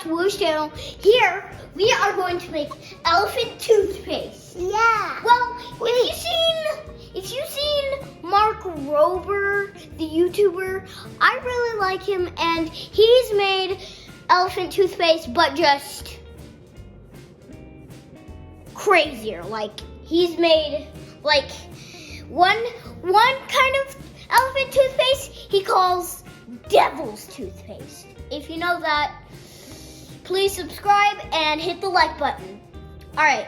to Woo's channel. Here, we are going to make elephant toothpaste. Yeah. Well, if you've seen Mark Rober, the YouTuber, I really like him, and he's made elephant toothpaste, but just crazier. Like, he's made, like, one kind of elephant toothpaste he calls devil's toothpaste. If you know that, please subscribe and hit the like button. All right,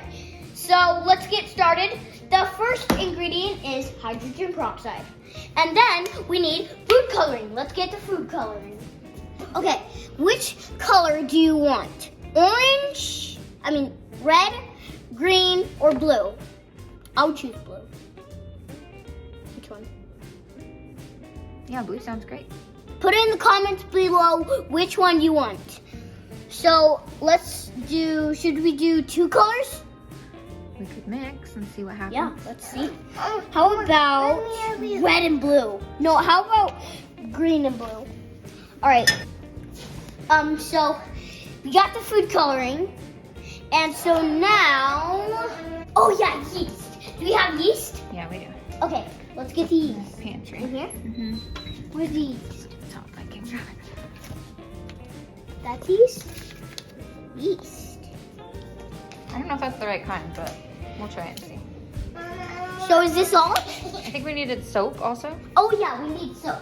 so let's get started. The first ingredient is hydrogen peroxide. And then we need food coloring. Let's get to food coloring. Okay, which color do you want? Red, green, or blue? I'll choose blue. Which one? Yeah, blue sounds great. Put it in the comments below which one you want. So should we do 2 colors? We could mix and see what happens. Yeah, let's see. How about red and blue? No, how about green and blue? All right. So we got the food coloring. And so now, oh yeah, yeast. Do we have yeast? Yeah, we do. Okay, let's get the yeast. Pantry. In here? Mm-hmm. Where's the yeast? Top thinking. Grab it. That's yeast? Yeast. I don't know if that's the right kind, but we'll try it and see. So is this all? I think we needed soap also. Oh yeah, we need soap.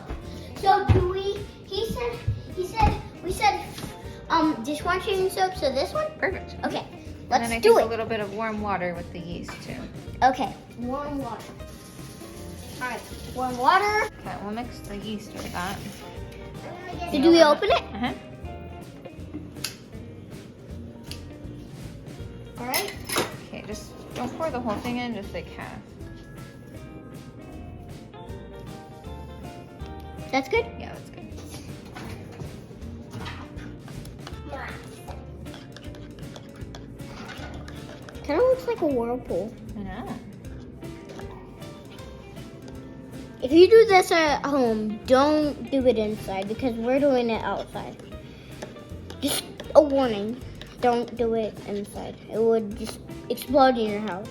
So we said dishwashing soap, so this one? Perfect. Okay, And let's then I do think it. a little bit of warm water with the yeast too. Okay, warm water. All right, warm water. Okay, we'll mix the yeast with that. So do we open it? Uh-huh. All right. Okay, just don't pour the whole thing in, just like half. That's good? Yeah, that's good. Kind of looks like a whirlpool. I know. If you do this at home, don't do it inside because we're doing it outside. Just a warning, don't do it inside. It would just explode in your house.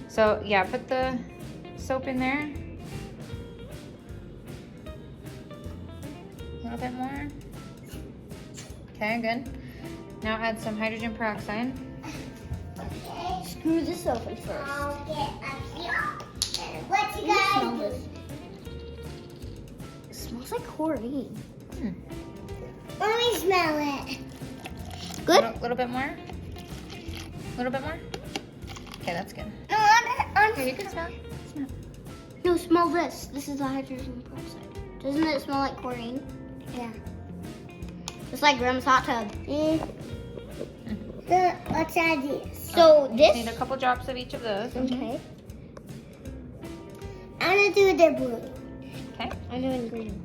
So yeah, put the soap in there. A little bit more. Okay, good. Now add some hydrogen peroxide. Screw this open first. I'll get up here. What you Smell guys? this. It smells like chlorine. Let me smell it. Good? A little bit more. A little bit more. Okay, that's good. No, Here, you can smell. Smell. No, smell this. This is the hydrogen peroxide. Doesn't it smell like chlorine? yeah. It's like Grandma's hot tub. Let's add this. So You this. need a couple drops of each of those. Okay. I'm gonna do the blue. Okay. I'm doing green.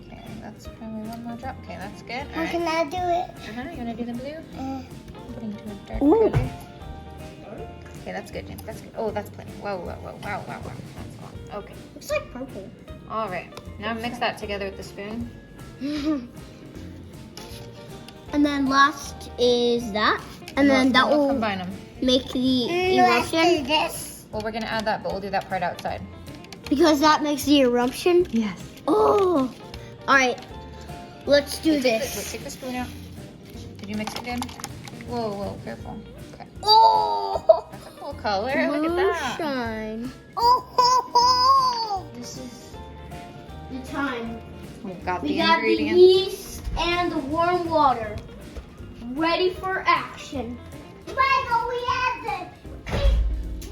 Okay, that's probably one more drop. Okay, that's good. All How right. can I do it? You wanna do the blue? I'm putting to a dark Ooh. color. Okay, that's good, Jen. That's good. Oh, that's plenty. Whoa, whoa, whoa, wow, wow, wow. That's a lot. Okay. Looks like purple. All right. Now mix that together with the spoon. And then last is that. And then that we'll will combine them. make the Let's do eruption. this. Well, we're gonna add that, but we'll do that part outside. Because that makes the eruption. Yes. Oh. All right. Let's do Take this. the spoon out. Did you mix it good? Whoa, whoa, careful. Okay. Oh. That's a cool color. Look at that. Moonshine. Oh. This is the time. We've got We the got the ingredients. yeast and the warm water. Ready for action. Michael, we have the.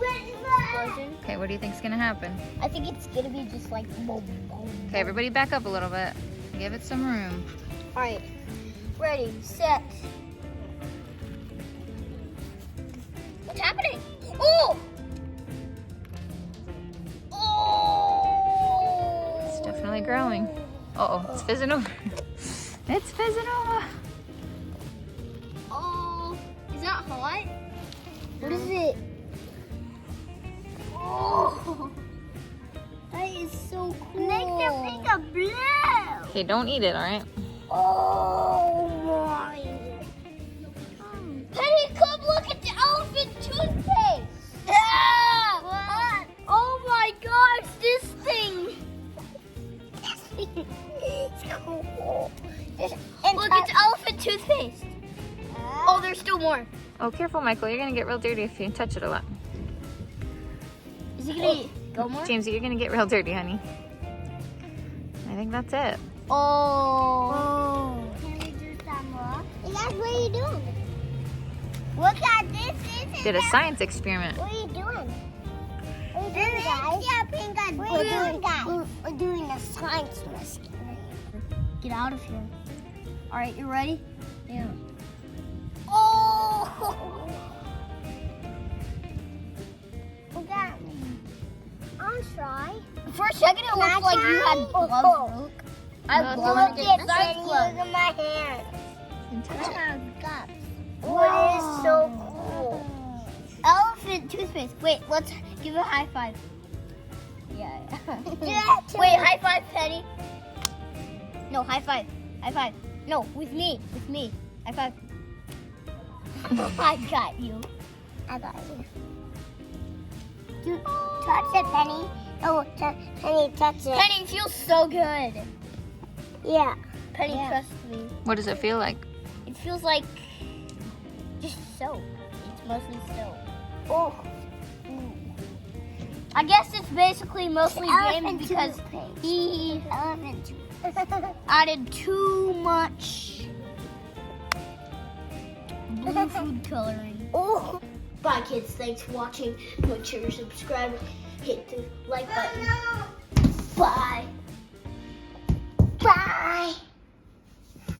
Explosion. Okay, what do you think's gonna happen? I think it's gonna be just like boom, boom. Okay, everybody back up a little bit. Give it some room. All right. Ready, set. What's happening? Oh! Oh! It's definitely growing. Uh-oh, it's fizzing over. It's fizzing over. Oh, is that hot? What is it? Oh! Okay, don't eat it, all right? Oh my. Penny, come look at the elephant toothpaste. Yeah. What? Oh my gosh, this thing. It's cool. Look, it's elephant toothpaste. Oh, there's still more. Oh, careful, Michael. You're gonna get real dirty if you touch it a lot. Is he gonna go more? Jamesy, you're gonna get real dirty, honey. I think that's it. Oh. Can we do some more? Guys, what are you doing? Look at this. Did a science experiment. What are you doing? What are you doing, guys? What are you doing, guys? We're doing a science lesson. Get out of here. All right, you ready? Yeah. Oh! Look at me. I'll try. For a second, it looked like you had gloves. Luke. I have No, gloves. look Get Look science at gloves. my hands. And touch I it. have guts. Wow. What is so cool? Elephant toothpaste. Wait, let's give a high five. Yeah. Yeah, Wait, high five, Penny. No, high five. High five. No, with me. With me. High five. I got you. I got you. Touch it, Penny. Oh, Penny, touch it. Penny, it feels so good. Yeah. Penny, Yeah. trust me. What does it feel like? It feels like just soap. It's mostly soap. Oh. I guess it's basically mostly James Elephant because toothpaste. he Elephant toothpaste. added too much blue food coloring. Oh. Bye kids, thanks for watching. Make sure you subscribe, hit the like button.